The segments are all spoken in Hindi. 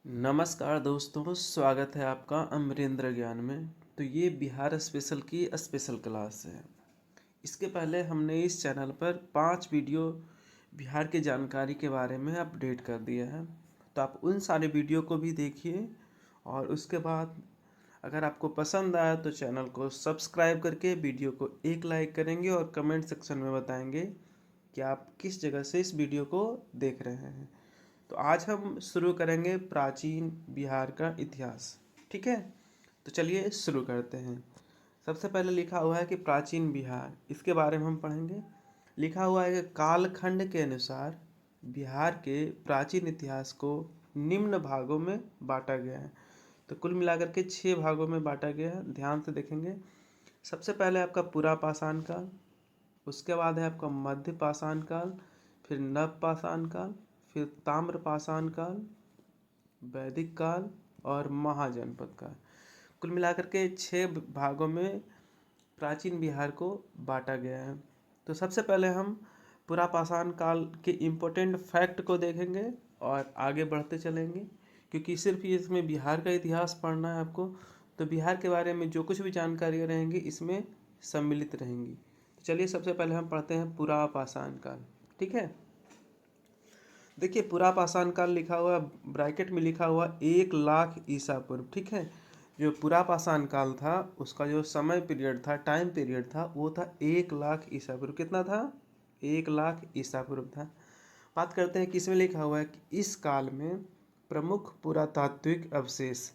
नमस्कार दोस्तों, स्वागत है आपका अमरेंद्र ज्ञान में। तो ये बिहार स्पेशल की स्पेशल क्लास है। इसके पहले हमने इस चैनल पर 5 वीडियो बिहार की जानकारी के बारे में अपडेट कर दिया है। तो आप उन सारे वीडियो को भी देखिए और उसके बाद अगर आपको पसंद आया तो चैनल को सब्सक्राइब करके वीडियो को एक लाइक करेंगे और कमेंट सेक्शन में बताएंगे कि आप किस जगह से इस वीडियो को देख रहे हैं। तो आज हम शुरू करेंगे प्राचीन बिहार का इतिहास। ठीक है, तो चलिए शुरू करते हैं। सबसे पहले लिखा हुआ है कि प्राचीन बिहार, इसके बारे में हम पढ़ेंगे। लिखा हुआ है कि कालखंड के अनुसार बिहार के प्राचीन इतिहास को निम्न भागों में बांटा गया है। तो कुल मिलाकर के 6 भागों में बांटा गया है, ध्यान से देखेंगे। सबसे पहले आपका पुरा पाषाण काल, उसके बाद है आपका मध्य पाषाण काल, फिर नव पाषाण काल, फिर ताम्र पाषाण काल, वैदिक काल और महाजनपद काल। कुल मिलाकर के 6 भागों में प्राचीन बिहार को बांटा गया है। तो सबसे पहले हम पुरा पाषाण काल के इम्पोर्टेंट फैक्ट को देखेंगे और आगे बढ़ते चलेंगे, क्योंकि सिर्फ इसमें बिहार का इतिहास पढ़ना है आपको। तो बिहार के बारे में जो कुछ भी जानकारियाँ रहेंगी इसमें सम्मिलित रहेंगी। तो चलिए सबसे पहले हम पढ़ते हैं पुरा पाषाण काल। ठीक है, देखिए पुरा पाषाण काल लिखा हुआ, ब्रैकेट में लिखा हुआ 1 लाख ईसा पूर्व। ठीक है, जो पुरा पाषाण काल था उसका जो समय पीरियड था, टाइम पीरियड था, वो था 1 लाख ईसा पूर्व। कितना था? 1 लाख ईसा पूर्व था। बात करते हैं किसमें लिखा हुआ है कि इस काल में प्रमुख पुरातात्विक अवशेष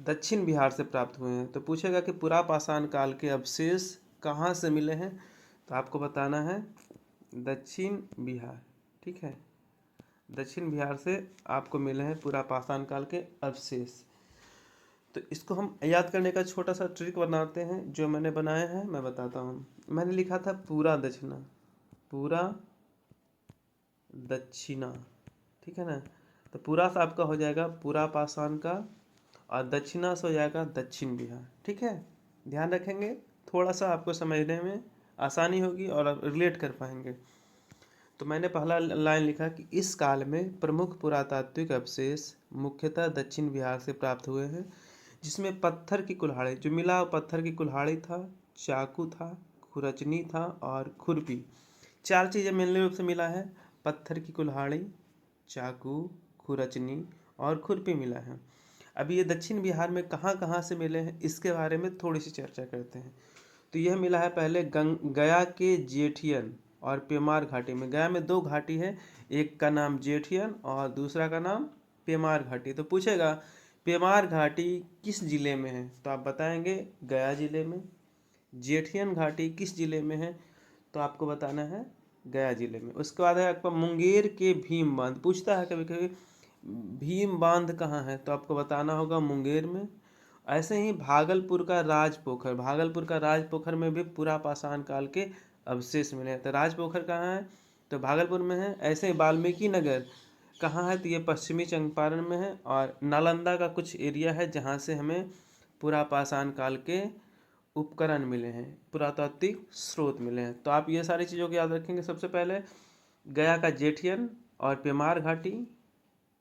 दक्षिण बिहार से प्राप्त हुए हैं। तो पूछेगा कि पुरा पाषाण काल के अवशेष कहाँ से मिले हैं, तो आपको बताना है दक्षिण बिहार। ठीक है, दक्षिण बिहार से आपको मिले हैं पुरा पाषाण काल के अवशेष। तो इसको हम याद करने का छोटा सा ट्रिक बनाते हैं, जो मैंने बनाया है मैं बताता हूँ। मैंने लिखा था पूरा दक्षिणा, पूरा दक्षिणा। ठीक है ना, तो पूरा से आपका हो जाएगा पुरा पाषाण का और दक्षिणा से हो जाएगा दक्षिण बिहार। ठीक है, ध्यान रखेंगे, थोड़ा सा आपको समझने में आसानी होगी और आप रिलेट कर पाएंगे। तो मैंने पहला लाइन लिखा कि इस काल में प्रमुख पुरातात्विक अवशेष मुख्यतः दक्षिण बिहार से प्राप्त हुए हैं, जिसमें पत्थर की कुल्हाड़ी, जो मिला पत्थर की कुल्हाड़ी था, चाकू था, खुरचनी था और खुरपी। 4 चीज़ें मेनली रूप से मिला है, पत्थर की कुल्हाड़ी, चाकू, खुरचनी और खुरपी मिला है। अभी ये दक्षिण बिहार में कहाँ कहाँ से मिले हैं इसके बारे में थोड़ी सी चर्चा करते हैं। तो यह मिला है पहले गया के जेठियन और पेमार घाटी में। गया में 2 घाटी है, एक का नाम जेठियन और दूसरा का नाम पेमार घाटी। तो पूछेगा पेमार घाटी किस जिले में है, तो आप बताएंगे गया जिले में। जेठियन घाटी किस जिले में है, तो आपको बताना है गया जिले में। उसके बाद है आपका मुंगेर के भीम बांध, पूछता है कभी कभी भीम बांध कहाँ है, तो आपको बताना होगा मुंगेर में। ऐसे ही भागलपुर का राजपोखर, भागलपुर का राजपोखर में भी पुरा पाषाण काल के अवशेष मिले हैं। तो राजपोखर कहाँ है, तो भागलपुर में है। ऐसे ही वाल्मीकि नगर कहाँ है, तो ये पश्चिमी चंपारण में है। और नालंदा का कुछ एरिया है जहाँ से हमें पुरा पाषाण काल के उपकरण मिले हैं, पुरातात्विक स्रोत मिले हैं। तो आप ये सारी चीज़ों को याद रखेंगे। सबसे पहले गया का जेठियन और पेमार घाटी,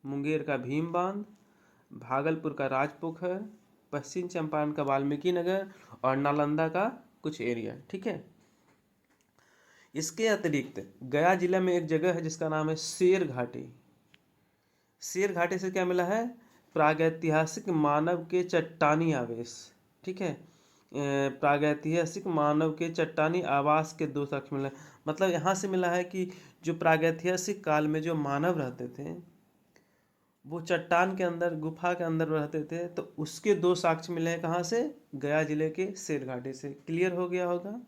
मुंगेर का भीम बांध, भागलपुर का राजपोखर, पश्चिम चंपारण का वाल्मीकि नगर और नालंदा का कुछ एरिया। ठीक है, इसके अतिरिक्त गया जिले में एक जगह है जिसका नाम है शेर घाटी। शेर घाटी से क्या मिला है, प्रागैतिहासिक मानव के चट्टानी आवेश। ठीक है, प्रागैतिहासिक मानव के चट्टानी आवास के 2 साक्ष्य मिला है। मतलब यहाँ से मिला है कि जो प्रागैतिहासिक काल में जो मानव रहते थे वो चट्टान के अंदर, गुफा के अंदर रहते थे। तो उसके 2 साक्ष्य मिले हैं, कहाँ से, गया जिले के शेर घाटी से। क्लियर हो गया होगा।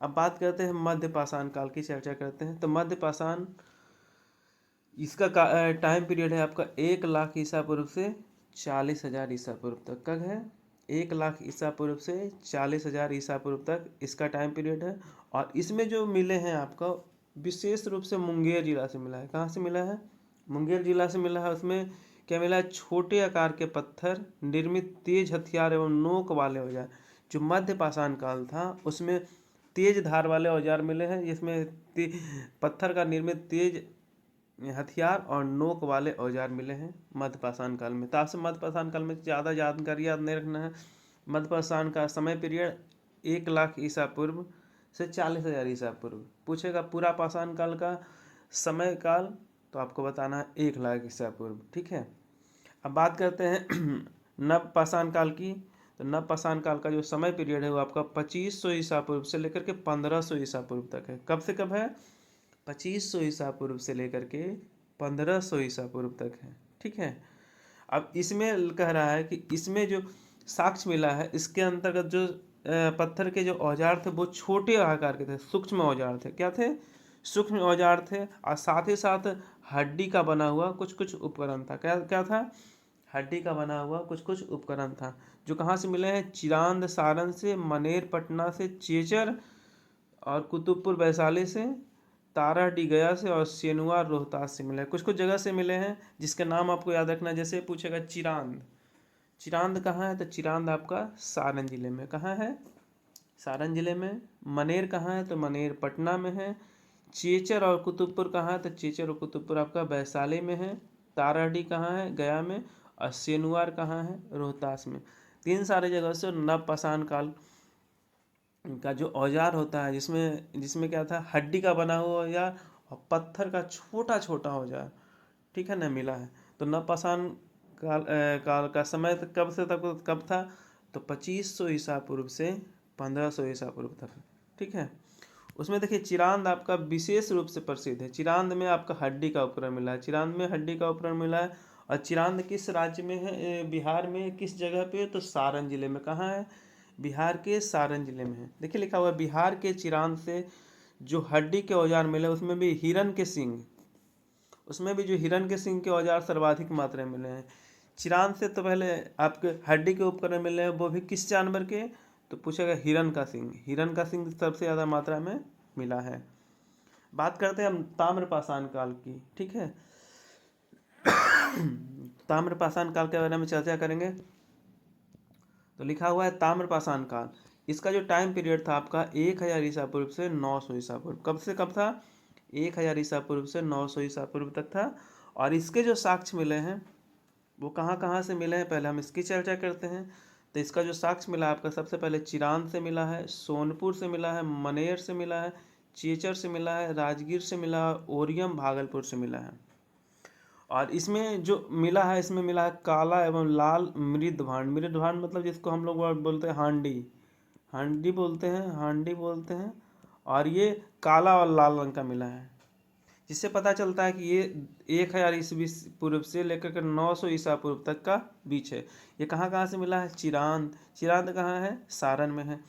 अब बात करते हैं मध्य पाषाण काल की, चर्चा करते हैं। तो मध्य पाषाण, इसका टाइम पीरियड है आपका 1 लाख ईसा पूर्व से 40,000 ईसा पूर्व तक का है। 1 लाख ईसा पूर्व से 40,000 ईसा पूर्व तक इसका टाइम पीरियड है। और इसमें जो मिले हैं आपका विशेष रूप से मुंगेर जिला से मिला है। कहाँ से मिला है, मुंगेर जिला से मिला है। उसमें क्या मिला है, छोटे आकार के पत्थर निर्मित तेज हथियार एवं नोक वाले औजार। जो मध्य पाषाण काल था उसमें तेज धार वाले औजार मिले हैं, जिसमें पत्थर का निर्मित तेज हथियार और नोक वाले औजार मिले हैं मध्यपाषाण काल में। तो आपसे मध्यपाषाण काल में ज़्यादा जानकारी याद नहीं रखना है। मध्यपाषाण का समय पीरियड 1,00,000 ईसा पूर्व से 40,000 ईसा पूर्व। पूछेगा पूरा पाषाण काल का समय काल, तो आपको बताना है 1,00,000 ईसा पूर्व। ठीक है, अब बात करते हैं नव पाषाण काल की। तो नव पाषाण काल का जो समय पीरियड है वो आपका 2500 ईसा पूर्व से लेकर के 1500 ईसा पूर्व तक है। कब से कब है? 2500 ईसा पूर्व से लेकर के 1500 ईसा पूर्व तक है। ठीक है, अब इसमें कह रहा है कि इसमें जो साक्ष्य मिला है, इसके अंतर्गत जो पत्थर के जो औजार थे वो छोटे आकार के थे, सूक्ष्म औजार थे। क्या थे? सूक्ष्म औजार थे। और साथ ही साथ हड्डी का बना हुआ कुछ कुछ उपकरण था। क्या क्या था? हड्डी का बना हुआ कुछ कुछ उपकरण था, जो कहाँ से मिले हैं? चिरांद सारण से, मनेर पटना से, चेचर और कुतुबपुर वैशाली से, ताराडी गया से और सेनुआ रोहतास से मिले हैं। कुछ कुछ जगह से मिले हैं जिसके नाम आपको याद रखना है। जैसे पूछेगा चिरांद, चिरांद कहाँ है? तो चिरांद आपका सारण जिले में। कहाँ है? सारण जिले में। मनेर कहाँ है? तो मनेर पटना में है। चेचर और कुतुबपुर कहाँ है? तो चेचर और कुतुबपुर आपका वैशाली में है। ताराडी कहाँ है? गया में। और सेनुआर कहाँ है? रोहतास में। तीन सारे जगह से नवपाषाण काल का जो औजार होता है, जिसमें जिसमें क्या था? हड्डी का बना हुआ औजार और पत्थर का छोटा छोटा औजार, ठीक है ना, मिला है। तो नवपाषाण काल का समय कब से तक कब था? तो 2500 ईसा पूर्व से 1500 ईसा पूर्व तक। ठीक है, उसमें देखिए चिरांद आपका विशेष रूप से प्रसिद्ध है। चिरांद में आपका हड्डी का उपकरण मिला है। चिरांद में हड्डी का उपकरण मिला है। और चिरांद किस राज्य में है? बिहार में। किस जगह पे? तो सारण जिले में। कहाँ है? बिहार के सारण जिले में है। देखिए लिखा हुआ है बिहार के चिरांद से जो हड्डी के औजार मिले उसमें भी हिरन के सिंग, उसमें भी जो हिरन के सिंग के औजार सर्वाधिक मात्रा में मिले हैं। चिरांद से तो पहले आपके हड्डी के उपकरण मिले हैं, वो भी किस जानवर के? तो पूछेगा हिरन का सिंग। हिरन का सिंग सबसे ज़्यादा मात्रा में मिला है। बात करते हैं हम ताम्रपाषाण काल की। ठीक है, ताम्रपाषाण काल के बारे में चर्चा करेंगे। तो लिखा हुआ है ताम्रपाषाण काल, इसका जो टाइम पीरियड था आपका 1000 ईसा पूर्व से 900 ईसा पूर्व। कब से कब था? 1000 ईसा पूर्व से 900 ईसा पूर्व तक था। और इसके जो साक्ष्य मिले हैं वो कहाँ कहाँ से मिले हैं, पहले हम इसकी चर्चा करते हैं। तो इसका जो साक्ष्य मिला आपका, सबसे पहले चिरांद से मिला है, सोनपुर से मिला है, मनेर से मिला है, चेचर से मिला है, राजगीर से मिला है, ओरियम भागलपुर से मिला है। और इसमें जो मिला है, इसमें मिला है काला एवं लाल मृदभांड। मृदभांड मतलब जिसको हम लोग बोलते हैं हांडी, हांडी बोलते हैं, हांडी बोलते हैं। और ये काला और लाल रंग का मिला है, जिससे पता चलता है कि ये 1000 ईस्वी पूर्व से लेकर के 900 ईसा पूर्व तक का बीच है। ये कहाँ कहाँ से मिला है? चिरांद, चिरांद कहाँ है? सारण में है।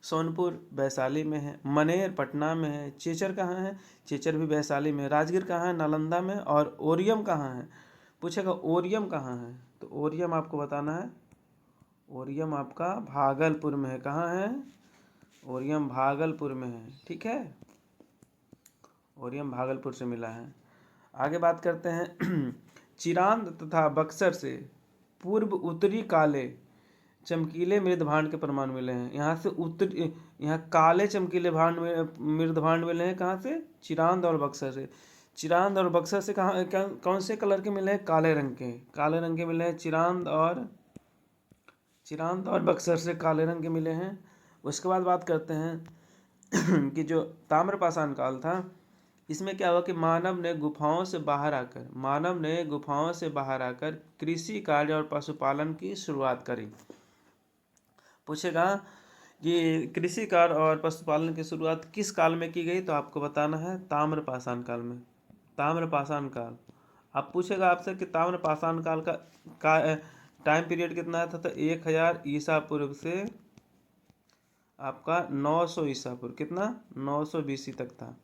सोनपुर वैशाली में है। मनेर पटना में है। चेचर कहाँ है? चेचर भी वैशाली में है। राजगीर कहाँ है? नालंदा में। और ओरियम कहाँ है? पूछेगा ओरियम कहाँ है? तो ओरियम आपको बताना है, ओरियम आपका भागलपुर में है। कहाँ है? ओरियम भागलपुर में है। ठीक है, ओरियम भागलपुर से मिला है। आगे बात करते हैं चिरांद तथा बक्सर से पूर्व उत्तरी काले चमकीले मृदभांड के प्रमाण मिले हैं। यहाँ से उत्तरी, यहाँ काले चमकीले भांड मृदभांड मिले हैं। कहाँ से? चिरांद और बक्सर से। चिरांद और बक्सर से कहाँ कौन से कलर के मिले हैं? काले रंग के, काले रंग के मिले हैं। चिरांद और बक्सर से काले रंग के मिले हैं। उसके बाद बात करते हैं कि जो ताम्रपाषाण काल था, इसमें क्या हुआ कि मानव ने गुफाओं से बाहर आकर कृषि कार्य और पशुपालन की शुरुआत करी। पूछेगा कि कृषि कार्य और पशुपालन की शुरुआत किस काल में की गई? तो आपको बताना है ताम्रपाषाण काल में। ताम्रपाषाण काल, अब पूछेगा आपसे कि ताम्रपाषाण काल का टाइम पीरियड कितना था? तो 1000 ईसा पूर्व से आपका 900 ईसा पूर्व, कितना? 900 BC तक था।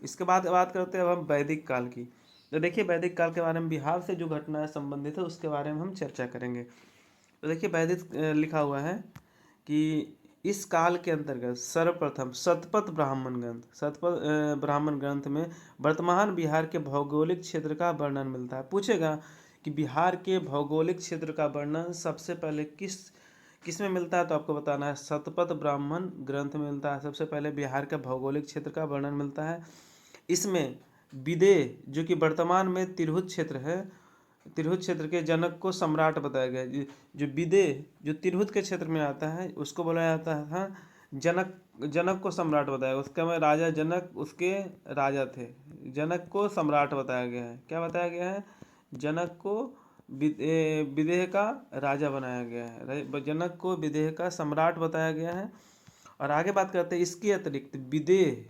इसके बाद बात करते हैं अब हम वैदिक काल की। तो देखिए वैदिक काल के बारे में बिहार से जो घटनाएं संबंधित है उसके बारे में हम चर्चा करेंगे। तो देखिए वैदिक लिखा हुआ है कि इस काल के अंतर्गत सर्वप्रथम शतपथ ब्राह्मण ग्रंथ में वर्तमान बिहार के भौगोलिक क्षेत्र का वर्णन मिलता है। पूछेगा कि बिहार के भौगोलिक क्षेत्र का वर्णन सबसे पहले किस में मिलता है? तो आपको बताना है शतपथ ब्राह्मण ग्रंथ में मिलता है। सबसे पहले बिहार के भौगोलिक क्षेत्र का वर्णन मिलता है। इसमें विदेह जो कि वर्तमान में तिरहुत क्षेत्र है, तिरहुत क्षेत्र के जनक को सम्राट बताया गया है। जो विदेह जो तिरहुत के क्षेत्र में आता है उसको बोला जाता है जनक। जनक को सम्राट बताया, उसका में राजा जनक उसके राजा थे। जनक को सम्राट बताया गया है। क्या बताया गया है? जनक को विदेह का राजा बनाया गया है, जनक को विदेह का सम्राट बताया गया है। और आगे बात करते हैं, इसके अतिरिक्त विदेह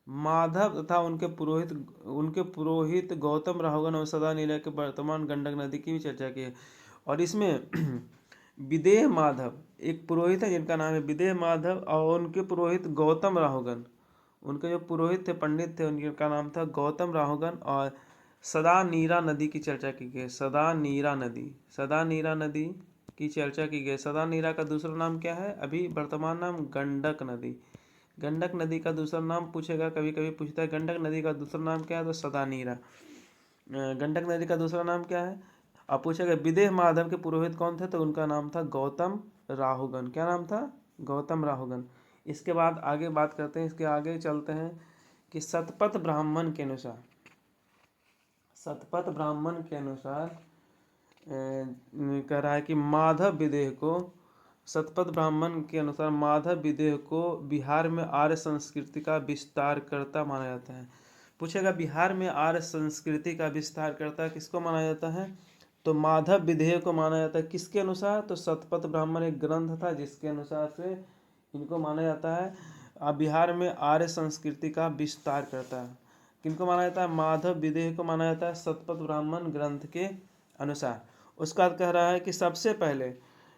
माधव तथा उनके पुरोहित गौतम राहुगन और सदा नीला के वर्तमान गंडक नदी की भी चर्चा की है। और इसमें विदेह माधव एक पुरोहित है जिनका नाम है विदेह माधव, और उनके पुरोहित गौतम राहुगन, उनके जो पुरोहित थे, पंडित थे, उनका नाम था गौतम राहुगन। और सदा नीरा नदी की चर्चा की गई। सदा नीरा नदी की चर्चा की गई। सदा नीरा का दूसरा नाम क्या है? अभी वर्तमान नाम गंडक नदी। गंडक नदी का दूसरा नाम पूछेगा, कभी कभी पूछता है गंडक नदी का दूसरा नाम क्या है, तो सदा नीरा। गंडक नदी का दूसरा नाम क्या है? अब पूछेगा विदेह माधव के पुरोहित कौन थे, तो उनका नाम था गौतम राहुगन। क्या नाम था? गौतम राहुगन। इसके बाद आगे बात करते हैं, इसके आगे चलते हैं कि शतपथ ब्राह्मण के अनुसार कह रहा है कि माधव विदेह को, शतपथ ब्राह्मण के अनुसार माधव विदेह को बिहार में आर्य संस्कृति का विस्तार करता माना जाता है। पूछेगा बिहार में आर्य संस्कृति का विस्तार करता किसको माना जाता है, तो माधव विदेह को माना जाता है। किसके अनुसार? तो शतपथ ब्राह्मण एक ग्रंथ था जिसके अनुसार से इनको माना जाता है बिहार में आर्य संस्कृति का विस्तार करता है। किनको माना जाता है? माधव विदेह को माना जाता है शतपथ ब्राह्मण ग्रंथ के अनुसार। उसका अर्थ कह रहा है कि सबसे पहले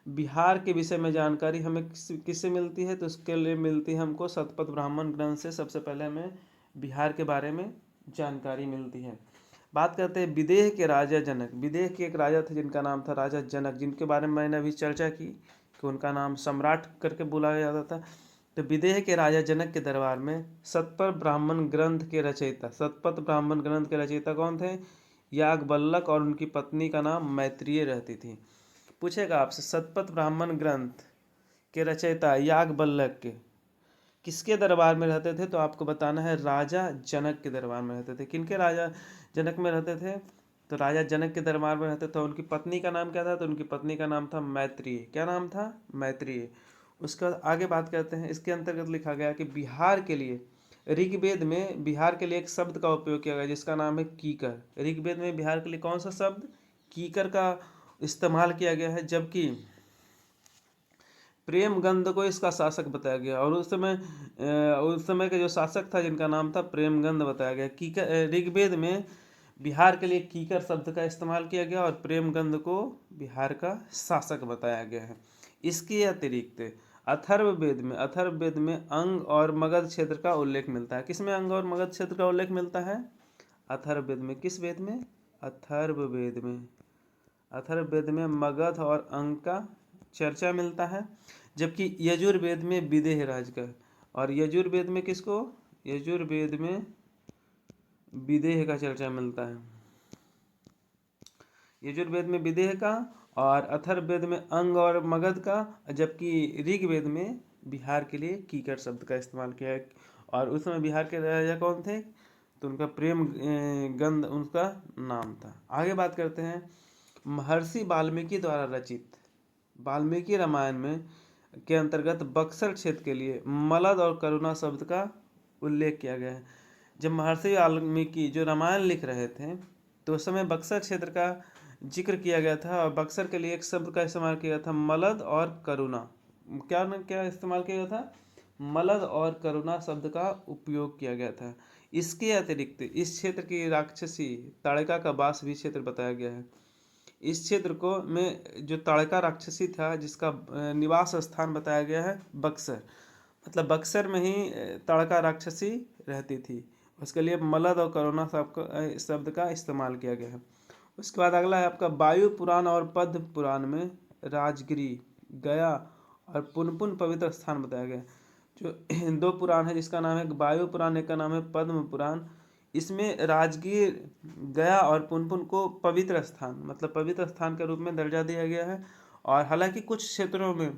बिहार के विषय में जानकारी हमें किससे मिलती है, तो उसके लिए मिलती है हमको शतपथ ब्राह्मण ग्रंथ से। सबसे पहले हमें बिहार के बारे में जानकारी मिलती है। बात करते हैं विदेह के राजा जनक। विदेह के एक राजा थे जिनका नाम था राजा जनक, जिनके बारे में मैंने अभी चर्चा की कि उनका नाम सम्राट करके बुलाया जाता था। तो विदेह के राजा जनक के दरबार में शतपथ ब्राह्मण ग्रंथ के रचयिता कौन थे? याज्ञवल्क्य, और उनकी पत्नी का नाम मैत्रेयी रहती थी। पूछेगा आपसे शतपथ ब्राह्मण ग्रंथ के रचयिता याज्ञवल्क्य किसके दरबार में रहते थे, तो आपको बताना है राजा जनक के दरबार में रहते थे। किनके? राजा जनक में रहते थे, तो राजा जनक के दरबार में रहते थे। उनकी पत्नी का नाम क्या था, तो उनकी पत्नी का नाम था मैत्रेयी। क्या नाम था? मैत्रेयी। उसके बाद आगे बात करते हैं, इसके अंतर्गत लिखा गया कि बिहार के लिए ऋग्वेद में बिहार के लिए एक शब्द का उपयोग किया गया जिसका नाम है कीकर। ऋग्वेद में बिहार के लिए कौन सा शब्द? कीकर का इस्तेमाल किया गया है, जबकि प्रेमगंध को इसका शासक बताया गया। और उस समय के जो शासक था जिनका नाम था प्रेमगंध बताया गया। कीकर ऋग्वेद में बिहार के लिए कीकर शब्द का इस्तेमाल किया गया और प्रेमगंध को बिहार का शासक बताया गया है। इसके अतिरिक्त अथर्ववेद में अंग और मगध क्षेत्र का उल्लेख मिलता है। किसमें अंग और मगध क्षेत्र का उल्लेख मिलता है? अथर्ववेद में। किस वेद में? अथर्ववेद में मगध और अंग का चर्चा मिलता है, जबकि यजुर्वेद में विदेह राज का। और यजुर्वेद में किसको? यजुर्वेद में विदेह का चर्चा मिलता है। यजुर्वेद में विदेह का और अथर्ववेद में अंग और मगध का, जबकि ऋग्वेद में बिहार के लिए कीकर शब्द का इस्तेमाल किया है। और उस समय बिहार के राजा कौन थे, तो उनका प्रेम गंध उनका नाम था। आगे बात करते हैं, महर्षि वाल्मीकि द्वारा रचित वाल्मीकि रामायण में के अंतर्गत बक्सर क्षेत्र के लिए मलद और करुणा शब्द का उल्लेख किया गया है। जब महर्षि वाल्मीकि जो रामायण लिख रहे थे तो उस समय बक्सर क्षेत्र का जिक्र किया गया था और बक्सर के लिए एक शब्द का इस्तेमाल किया था, मलद और करुणा। क्या इस्तेमाल किया गया था? मलद और करुणा शब्द का उपयोग किया गया था। इसके अतिरिक्त इस क्षेत्र की राक्षसी ताड़का का वास भी क्षेत्र बताया गया है। इस क्षेत्र को में जो ताड़का राक्षसी था जिसका निवास स्थान बताया गया है बक्सर, मतलब बक्सर में ही ताड़का राक्षसी रहती थी। उसके लिए मलद और करुणा शब्द का इस्तेमाल किया गया है। उसके बाद अगला है आपका वायु पुराण और पद्म पुराण में राजगिरी, गया और पुनपुन पवित्र स्थान बताया गया है। जो दो पुराण है जिसका नाम है वायु पुराण, एक का नाम है पद्म पुराण। इसमें राजगीर, गया और पुनपुन को पवित्र स्थान मतलब पवित्र स्थान के रूप में दर्जा दिया गया है। और हालांकि कुछ क्षेत्रों में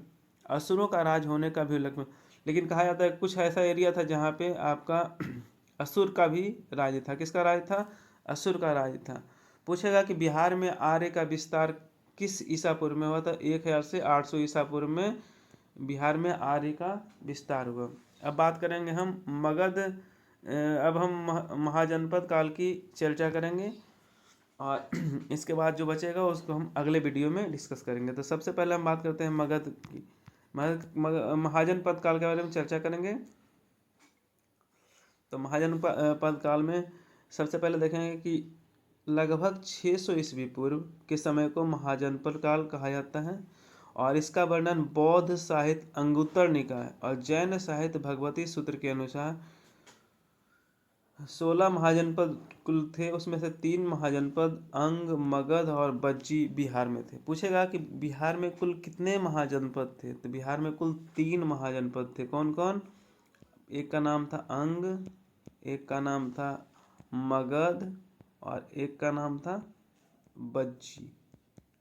असुरों का राज होने का भी उल्लेख, लेकिन कहा जाता है कुछ ऐसा एरिया था जहाँ पे आपका असुर का भी राज्य था। किसका राज्य था? असुर का राज्य था। पूछेगा कि बिहार में आर्य का विस्तार किस ईसा पूर्व में हुआ था? 1000 से 800 ईसा पूर्व में बिहार में आर्य का विस्तार हुआ। अब बात करेंगे हम मगध। अब हम महाजनपद काल की चर्चा करेंगे और इसके बाद जो बचेगा उसको हम अगले वीडियो में डिस्कस करेंगे। तो सबसे पहले हम बात करते हैं मगध की। महाजनपद काल के बारे में चर्चा करेंगे। तो महाजनपद काल में सबसे पहले देखेंगे कि लगभग 600 ईस्वी पूर्व के समय को महाजनपद काल कहा जाता है और इसका वर्णन बौद्ध साहित्य अंगुत्तर निकाय और जैन साहित्य भगवती सूत्र के अनुसार 16 महाजनपद कुल थे, उसमें से 3 महाजनपद अंग, मगध और बज्जी बिहार में थे। पूछेगा कि बिहार में कुल कितने महाजनपद थे? तो बिहार में कुल 3 महाजनपद थे। कौन कौन? एक का नाम था अंग, एक का नाम था मगध और एक का नाम था बज्जी।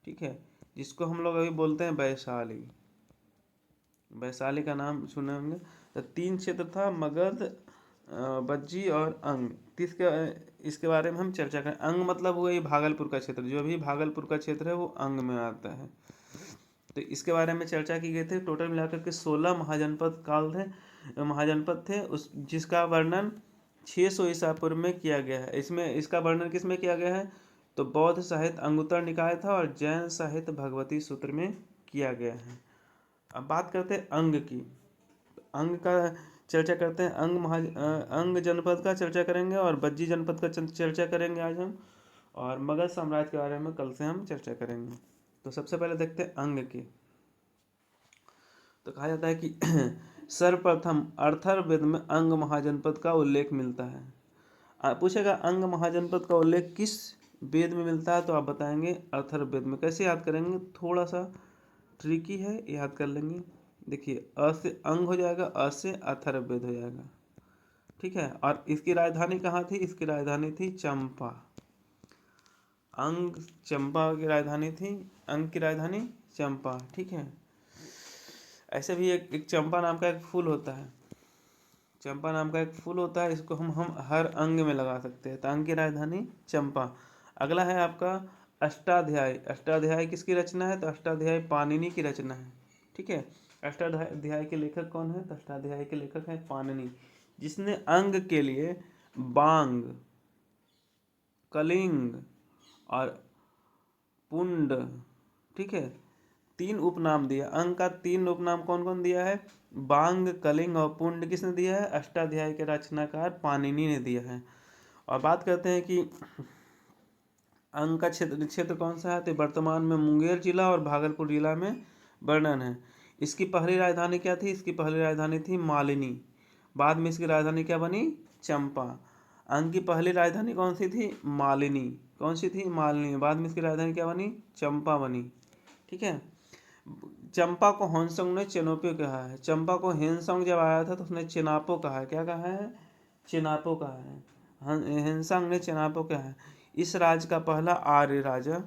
ठीक है, जिसको हम लोग अभी बोलते हैं वैशाली। वैशाली का नाम सुने होंगे। तो 3 क्षेत्र था, मगध, बज्जी और अंग। इसके बारे में हम चर्चा करें। अंग मतलब हुआ ये भागलपुर का क्षेत्र, जो भी भागलपुर का क्षेत्र है वो अंग में आता है। तो इसके बारे में चर्चा की गई थी। टोटल मिलाकर के 16 महाजनपद थे उस जिसका वर्णन 600 ईसा पूर्व में किया गया है। इसमें इसका वर्णन किस में किया गया है? तो बौद्ध साहित्य अंगुत्तर निकाय था और जैन साहित्य भगवती सूत्र में किया गया है। अब बात करते हैं अंग की। अंग का चर्चा करते हैं। अंग जनपद का चर्चा करेंगे और बज्जी जनपद का चर्चा करेंगे आज हम, और मगध साम्राज्य के बारे में कल से हम चर्चा करेंगे। तो सबसे पहले देखते हैं अंग की। तो कहा जाता है कि सर्वप्रथम अथर्ववेद में अंग महाजनपद का उल्लेख मिलता है। पूछेगा अंग महाजनपद का उल्लेख किस वेद में मिलता है? तो आप बताएंगे अथर्ववेद में। कैसे याद करेंगे? थोड़ा सा ट्रिकी है, याद कर लेंगे। देखिए, अ से अंग हो जाएगा, अ से अथर्ववेद हो जाएगा। ठीक है, और इसकी राजधानी कहाँ थी? इसकी राजधानी थी चंपा। अंग चंपा की राजधानी थी, अंग की राजधानी चंपा। ठीक है, ऐसे भी एक चंपा नाम का एक फूल होता है। चंपा नाम का एक फूल होता है, इसको हम हर अंग में लगा सकते हैं। तो अंग की राजधानी चंपा। अगला है आपका अष्टाध्यायी। अष्टाध्यायी किसकी रचना है? तो अष्टाध्यायी पाणिनि की रचना है। ठीक है, अष्टाध्यायी के लेखक कौन है? तो अष्टाध्यायी के लेखक है पाणिनि, जिसने अंग के लिए बांग, कलिंग और पुंड, ठीक है, 3 उपनाम दिया। अंग का 3 उपनाम कौन कौन दिया है? बांग, कलिंग और पुंड किसने दिया है? अष्टाध्यायी के रचनाकार पाणिनि ने दिया है। और बात करते हैं कि अंग का क्षेत्र कौन सा है? तो वर्तमान में मुंगेर जिला और भागलपुर जिला में वर्णन है। इसकी पहली राजधानी क्या थी? इसकी पहली राजधानी थी मालिनी। बाद में इसकी राजधानी क्या बनी? चंपा। अंग की पहली राजधानी कौन सी थी? मालिनी। कौन सी थी? मालिनी। बाद में इसकी राजधानी क्या बनी? चंपा बनी। ठीक है, चंपा को होन्संग ने चेनापो कहा है। चंपा को हेनसंग जब आया था तो उसने चेनापो कहा है। क्या कहा है? चेनापो कहा है। हेनसंग ने चेनापो कहा है। इस राज्य का पहला आर्य राजा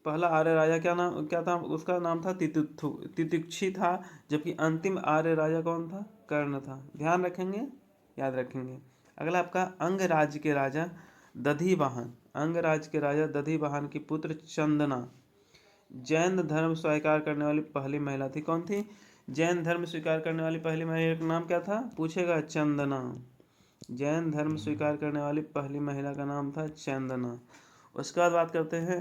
क्या था? उसका नाम था तितिक्षु था। जबकि अंतिम आर्य राजा कौन था? कर्ण था। ध्यान रखेंगे, याद रखेंगे। अगला आपका अंग राज्य के राजा दधिवाहन। अंग राज्य के राजा दधिवाहन की पुत्र चंदना जैन धर्म स्वीकार करने वाली पहली महिला थी। कौन थी? जैन धर्म स्वीकार करने वाली पहली महिला का नाम क्या था? पूछेगा, चंदना। जैन धर्म स्वीकार करने वाली पहली महिला का नाम था चंदना। उसके बाद बात करते हैं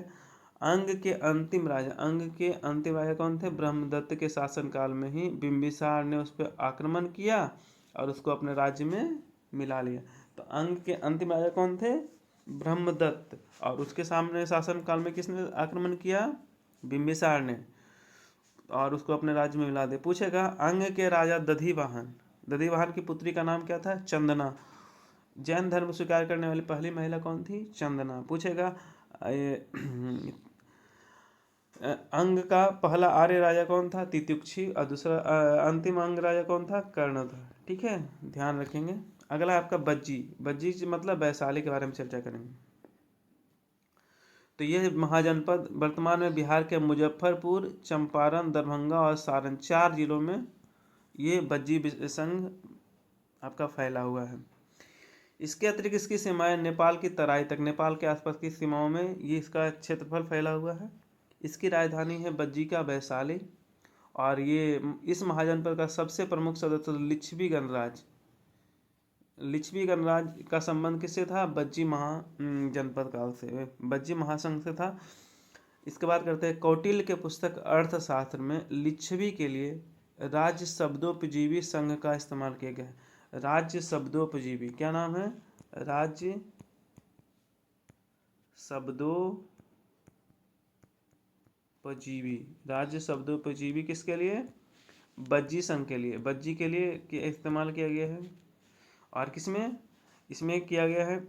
अंग के अंतिम राजा। अंग के अंतिम राजा कौन थे? ब्रह्मदत्त के शासनकाल में ही बिंबिसार ने उस पर आक्रमण किया और उसको अपने राज्य में मिला लिया। तो अंग के अंतिम राजा कौन थे? ब्रह्मदत्त। और उसके सामने शासनकाल में किसने आक्रमण किया? बिंबिसार ने, और उसको अपने राज्य में मिला दे। पूछेगा अंग के राजा दधिवाहन। दधिवाहन की पुत्री का नाम क्या था? चंदना। जैन धर्म स्वीकार करने वाली पहली महिला कौन थी? चंदना। पूछेगा अंग का पहला आर्य राजा कौन था? तितिक्षु। और दूसरा अंतिम अंग राजा कौन था? कर्ण था। ठीक है, ध्यान रखेंगे। अगला आपका बज्जी। बज्जी मतलब वैशाली के बारे में चर्चा करेंगे। तो ये महाजनपद वर्तमान में बिहार के मुजफ्फरपुर, चंपारण, दरभंगा और सारण 4 जिलों में ये बज्जी संघ आपका फैला हुआ है। इसके अतिरिक्त इसकी सीमाएं नेपाल की तराई तक, नेपाल के आसपास की सीमाओं में ये इसका क्षेत्रफल फैला हुआ है। इसकी राजधानी है बज्जिका वैशाली। और ये इस महाजनपद का सबसे प्रमुख सदस्य लिच्छवी गणराज्य, लिच्छवी गणराज्य का संबंध किससे था? बज्जी जनपद काल से, बज्जी महासंघ से था। इसके बाद करते हैं कौटिल्य के पुस्तक अर्थशास्त्र में लिच्छवी के लिए राज्य शब्दोपजीवी संघ का इस्तेमाल किया गया है। राज्य शब्दोपजीवी, क्या नाम है? राज्य शब्दोपजीवी। राज्य शब्दोपजीवी किसके लिए? बज्जी संघ के लिए, बज्जी के लिए इस्तेमाल किया गया है। और किसमें? इसमें किया गया है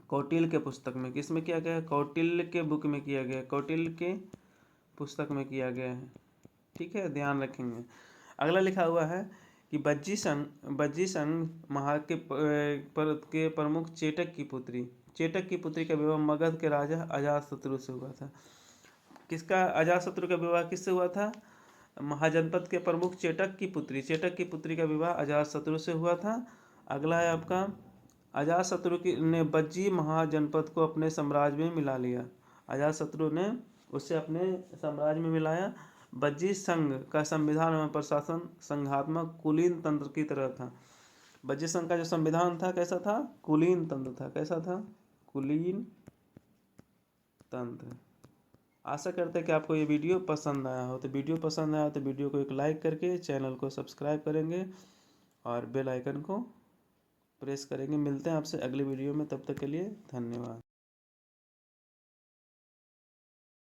कौटिल्य के पुस्तक में। किसमें किया गया है? कौटिल्य के बुक में किया गया है, कौटिल्य के पुस्तक में किया गया है। ठीक है, ध्यान रखेंगे। अगला लिखा हुआ है कि बज्जी संघ महा के प्रमुख चेटक की पुत्री का विवाह मगध के राजा अजातशत्रु से हुआ था। किसका? अजातशत्रु का विवाह किससे हुआ था? महाजनपद के प्रमुख चेटक की पुत्री का विवाह अजातशत्रु से हुआ था। अगला है आपका, अजातशत्रु ने बज्जी महाजनपद को अपने साम्राज्य में मिला लिया। अजातशत्रु ने उससे अपने साम्राज्य में मिलाया। बज्जी संघ का संविधान एवं प्रशासन संघात्मक कुलीन तंत्र की तरह था। बज्जी संघ का जो संविधान था कैसा था? कुलीन तंत्र था। कैसा था? कुलीन तंत्र। आशा करते हैं कि आपको ये वीडियो पसंद आया हो। तो वीडियो पसंद आया तो वीडियो को एक लाइक करके चैनल को सब्सक्राइब करेंगे और बेल आइकन को प्रेस करेंगे। मिलते हैं आपसे अगले वीडियो में, तब तक के लिए धन्यवाद।